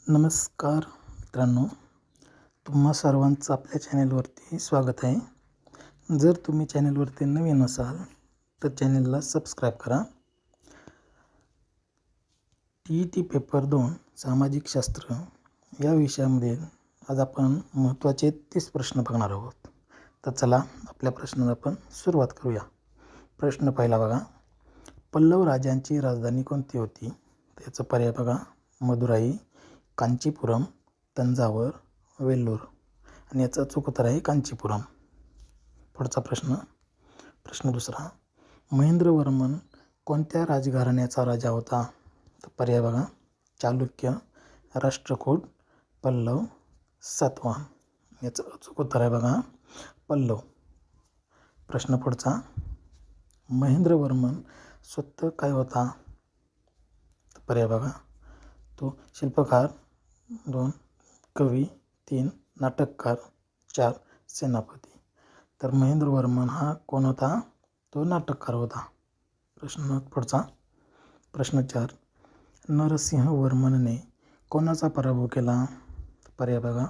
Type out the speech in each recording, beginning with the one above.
नमस्कार मित्रांनो, तुम्हा सर्वांचं आपल्या चॅनेलवरती स्वागत आहे. जर तुम्ही चॅनेलवरती नवीन असाल तर चॅनेलला सबस्क्राईब करा. TET पेपर 2 सामाजिक शास्त्र या विषयामध्ये आज आपण महत्त्वाचे 30 प्रश्न बघणार आहोत. तर चला आपल्या प्रश्नाला आपण सुरुवात करूया. प्रश्न पहिला बघा, पल्लव राजांची राजधानी कोणती होती? त्याचं पर्याय बघा, मदुराई, कांचीपुरम, तंजावर, वेल्लोर. आणि याचं अचूक उत्तर आहे कांचीपुरम. पुढचा प्रश्न दुसरा, महेंद्रवर्मन कोणत्या राजघराण्याचा राजा होता? तर पर्याय बघा, चालुक्य, राष्ट्रकूट, पल्लव, सातवाहन. याचं अचूक उत्तर आहे बघा, पल्लव. प्रश्न पुढचा, महेंद्रवर्मन स्वतः काय होता? तर पर्याय बघा, तो शिल्पकार, 2 कवी, 3 नाटककार, 4 सेनापती. तर महेंद्रवर्मन हा कोण होता? तो नाटककार होता. प्रश्न 4, नरसिंहवर्मनने कोणाचा पराभव केला? पर्याय बघा,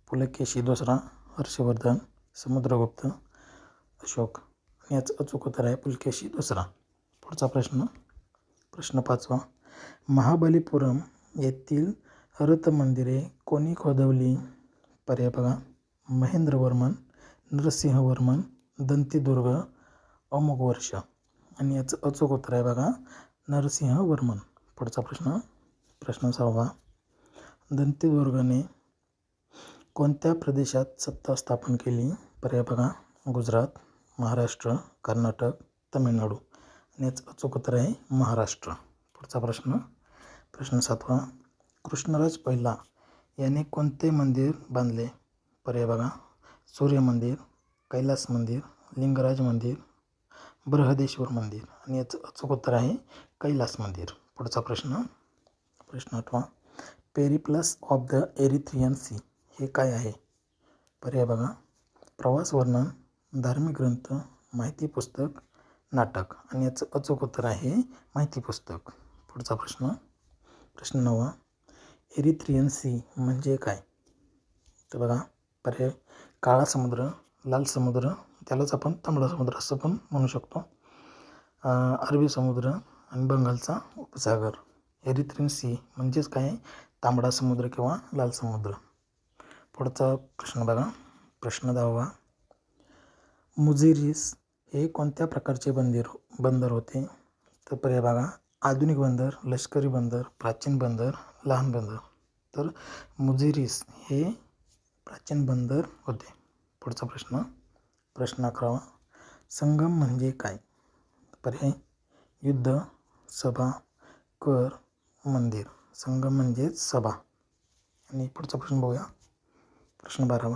पुलकेशी दुसरा, हर्षवर्धन, समुद्रगुप्त, अशोक. आणि याचं अचूक उत्तर आहे पुलकेशी दुसरा. पुढचा प्रश्न 5, महाबलीपुरम येथील रथमंदिरे कोणी खोदवली? पर्याय बघा, महेंद्रवर्मन, नरसिंहवर्मन, दंतीदुर्ग, अमोघवर्ष. आणि याचं अचूक उत्तर आहे बघा, नरसिंहवर्मन. पुढचा प्रश्न 6, दंतीदुर्गने कोणत्या प्रदेशात सत्ता स्थापन केली? पर्याय बघा, गुजरात, महाराष्ट्र, कर्नाटक, तमिळनाडू. आणि याचं अचूक उत्तर आहे महाराष्ट्र. पुढचा प्रश्न 7, कृष्णराज पहिला याने कोणते मंदिर बांधले? पर्याय बघा, सूर्य मंदिर, कैलास मंदिर, लिंगराज मंदिर, बृहदेश्वर मंदिर. आणि याचं अचूक उत्तर आहे कैलास मंदिर. पुढचा प्रश्न 8, Periplus of the Erythraean Sea हे काय आहे? पर्याय बघा, प्रवास वर्णन, धार्मिक ग्रंथ, माहिती पुस्तक, नाटक. आणि याचं अचूक उत्तर आहे माहिती पुस्तक. पुढचा प्रश्न 9, एरिथ्रियन सी म्हणजे काय? तर बघा, पर्याय, काळा समुद्र, लाल समुद्र, त्यालाच आपण तांबडा समुद्र असं पण म्हणू शकतो, अरबी समुद्र आणि बंगालचा उपसागर. एरिथ्रियन सी म्हणजेच काय, तांबडा समुद्र किंवा लाल समुद्र. पुढचा प्रश्न बघा, प्रश्न 10, मुझिरीस हे कोणत्या प्रकारचे बंदर होते? तर पर्याय बघा, आधुनिक बंदर, लष्करी बंदर, प्राचीन बंदर, लहान बंदर. तर मुझिरीस हे प्राचीन बंदर होते. पुढचा प्रश्न 11, संगम म्हणजे काय? पर्याय, युद्ध, सभा, कर, मंदिर. संगम म्हणजेच सभा. आणि पुढचा प्रश्न बघूया, प्रश्न 12,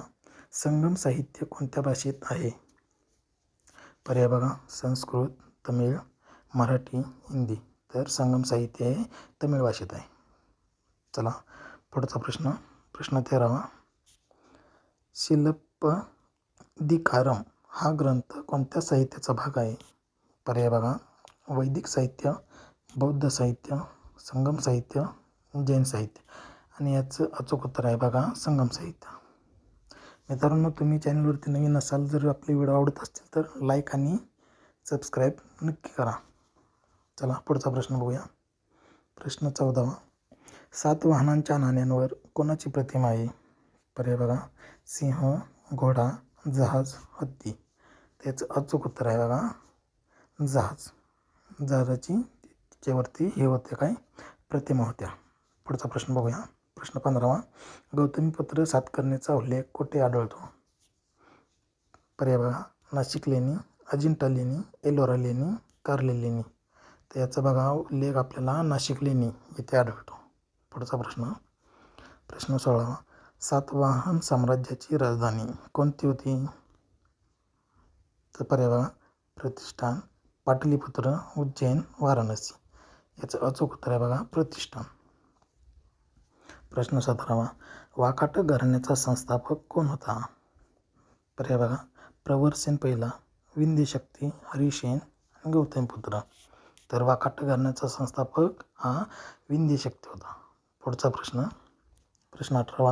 संगम साहित्य कोणत्या भाषेत आहे? पर्याय बघा, संस्कृत, तमिळ, मराठी, हिंदी. तर संगम साहित्य हे तमिळ भाषेत आहे. चला पुढचा प्रश्न 13, शिल्पदिकारम हा ग्रंथ कोणत्या साहित्याचा भाग आहे? पर्याय बघा, वैदिक साहित्य, बौद्ध साहित्य, संगम साहित्य, जैन साहित्य. आणि याचं अचूक उत्तर आहे बघा, संगम साहित्य. मित्रांनो, तुम्ही चॅनलवरती नवीन असाल, जर आपले व्हिडिओ आवडत असतील तर लाईक आणि सबस्क्राईब नक्की करा. चला पुढचा प्रश्न बघूया. प्रश्न 14, सातवाहनांच्या नाण्यांवर कोणाची प्रतिमा आहे? पर्याय बघा, सिंह, घोडा, जहाज, हत्ती. त्याचं अचूक उत्तर आहे बघा, जहाजाची त्याच्यावरती हे होते काय, प्रतिमा होत्या. पुढचा प्रश्न बघूया. प्रश्न 15, गौतमीपुत्र सातकर्णीचा उल्लेख कुठे आढळतो? पर्याय बघा, नाशिक लेणी, अजिंठा लेणी, एलोरा लेणी, कार्ले लेणी. तर याचा बघा उल्लेख आपल्याला नाशिक लेणी येथे आढळतो. पुढचा प्रश्न 16, सातवाहन साम्राज्याची राजधानी कोणती होती? तर पर्याय बघा, प्रतिष्ठान, पाटलीपुत्र, उज्जैन, वाराणसी. याचं अचूक उत्तर आहे बघा, प्रतिष्ठान. प्रश्न 17, वाकाटक घराण्याचा संस्थापक कोण होता? पर्याय बघा, प्रवरसेन पहिला, विंध्यशक्ती, हरिसेन आणि गौतमीपुत्र. तर वाकाटक घराण्याचा संस्थापक हा विंध्यशक्ती होता. पुढचा प्रश्न प्रश्न 18वा,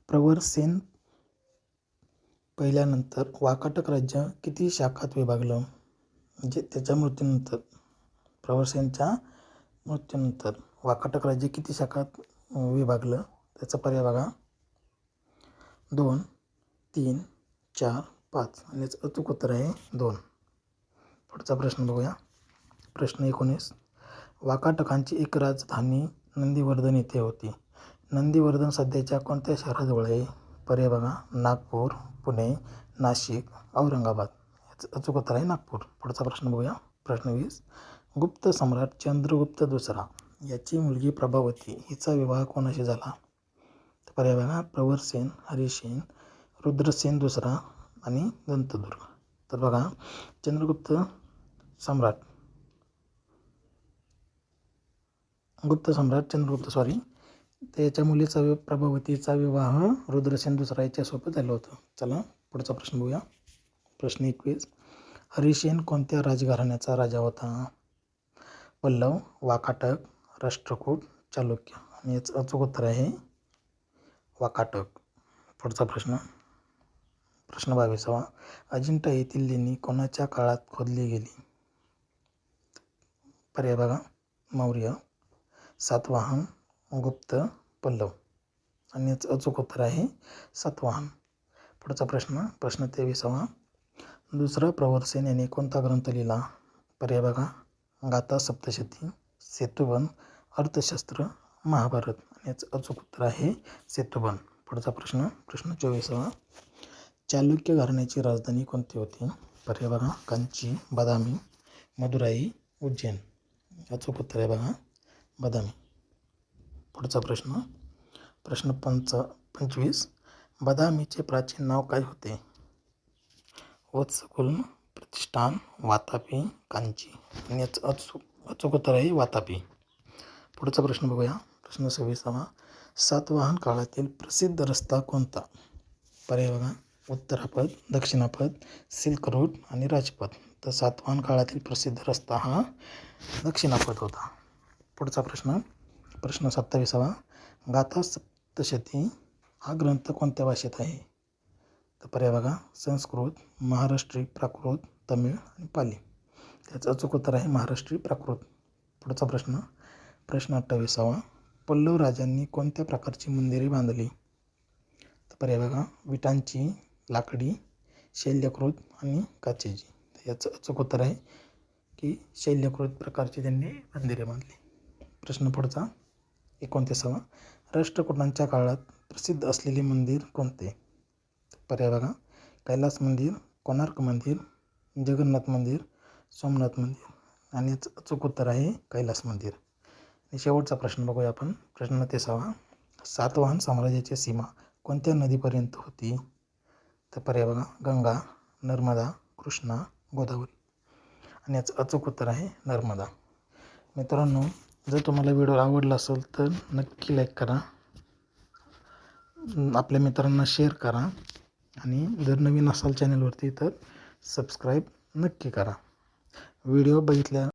प्रवरसेन पहिल्यानंतर वाकाटक राज्य किती शाखात विभागलं? म्हणजे त्याच्या मृत्यूनंतर, प्रवरसेनच्या मृत्यूनंतर वाकाटक राज्य किती शाखात विभागलं? त्याचा पर्याय बघा, 2, 3, 4, 5 आणि याचं अचूक उत्तर आहे 2. पुढचा प्रश्न बघूया. प्रश्न 19, वाकाटकांची एक राजधानी नंदीवर्धन येथे होती. नंदीवर्धन सध्याच्या कोणत्या शहराजवळ आहे? पर्याय बघा, नागपूर, पुणे, नाशिक, औरंगाबाद. याचं अचूक उत्तर आहे नागपूर. पुढचा प्रश्न बघूया. प्रश्न 20, गुप्त सम्राट चंद्रगुप्त दुसरा याची मुलगी प्रभावती हिचा विवाह कोणाशी झाला? तर पर्याय बघा, प्रवरसेन, हरिसेन, रुद्रसेन दुसरा आणि दंतदुर्ग. तर बघा, चंद्रगुप्त त्याच्या मुलीचा प्रभावतीचा विवाह रुद्रसेन दुसरा याच्यासोबत झाला होता. चला पुढचा प्रश्न बघूया. प्रश्न 21, हरिसेन कोणत्या राजघराण्याचा राजा होता? पल्लव, वाकाटक, राष्ट्रकूट, चालुक्य. आणि याचं अचूक उत्तर आहे वाकाटक. पुढचा प्रश्न 22वा, अजिंठा येथील लेणी कोणाच्या काळात खोदली गेली? पर्याय बघा, मौर्य, सातवाहन, गुप्त, पल्लव. आणि याचं अचूक उत्तर आहे सातवाहन. पुढचा प्रश्न 23वा, दुसरा प्रवरसेन याने कोणता ग्रंथ लिहिला? पर्याय बघा, गाथा सप्तशती, सेतुबंध, अर्थशास्त्र, महाभारत. आणि याचं अचूक उत्तर आहे सेतुबंध. पुढचा प्रश्न 24वा, चालुक्य घराण्याची राजधानी कोणती होती? पर्याय बघा, कांची, बदामी, मदुराई, उज्जैन. अचूक उत्तर आहे बघा, बदामी. पुढचा प्रश्न 25, बदामीचे प्राचीन नाव काय होते? वत्सकुल, प्रतिष्ठान, वातापी, कांची. आणि याचं अचूक उत्तर आहे वातापी. पुढचा प्रश्न बघूया. प्रश्न 26वा, सातवाहन काळातील प्रसिद्ध रस्ता कोणता? पर्याय बघा, उत्तरापथ, दक्षिणापथ, सिल्क रूट आणि राजपथ. तर सातवाहन काळातील प्रसिद्ध रस्ता हा दक्षिणापथ होता. पुढचा प्रश्न 27वा, गाथा सप्तशती हा ग्रंथ कोणत्या भाषेत आहे? तर पर्याय बघा, संस्कृत, महाराष्ट्री प्राकृत, तमिळ आणि पाली. त्याचं अचूक उत्तर आहे महाराष्ट्री प्राकृत. पुढचा प्रश्न 28वा, पल्लव राजांनी कोणत्या प्रकारची मंदिरे बांधली? तर पर्याय बघा, विटांची, लाकडी, शैल्यकृत आणि काचेची. याचं अचूक उत्तर आहे की शैल्यकृत प्रकारची त्यांनी मंदिरे बांधली. प्रश्न पुढचा 29वा, राष्ट्रकूटांच्या काळात प्रसिद्ध असलेले मंदिर कोणते? पर्याय बघा, कैलास मंदिर, कोणार्क मंदिर, जगन्नाथ मंदिर, सोमनाथ मंदिर. आणि याचं अचूक उत्तर आहे कैलास मंदिर. आणि शेवटचा प्रश्न बघूया आपण. प्रश्न 30वा, सातवाहन साम्राज्याची सीमा कोणत्या नदीपर्यंत होती? तर पर्याय बघा, गंगा, नर्मदा, कृष्णा, गोदावरी. आणि याचं अचूक उत्तर आहे नर्मदा. मित्रांनो, जर तुम्हाला व्हिडिओ आवडला असेल तर नक्की लाईक करा, आपल्या मित्रांना शेअर करा आणि जर नवीन असाल चॅनलवरती तर सबस्क्राईब नक्की करा. व्हिडिओ बघितल्या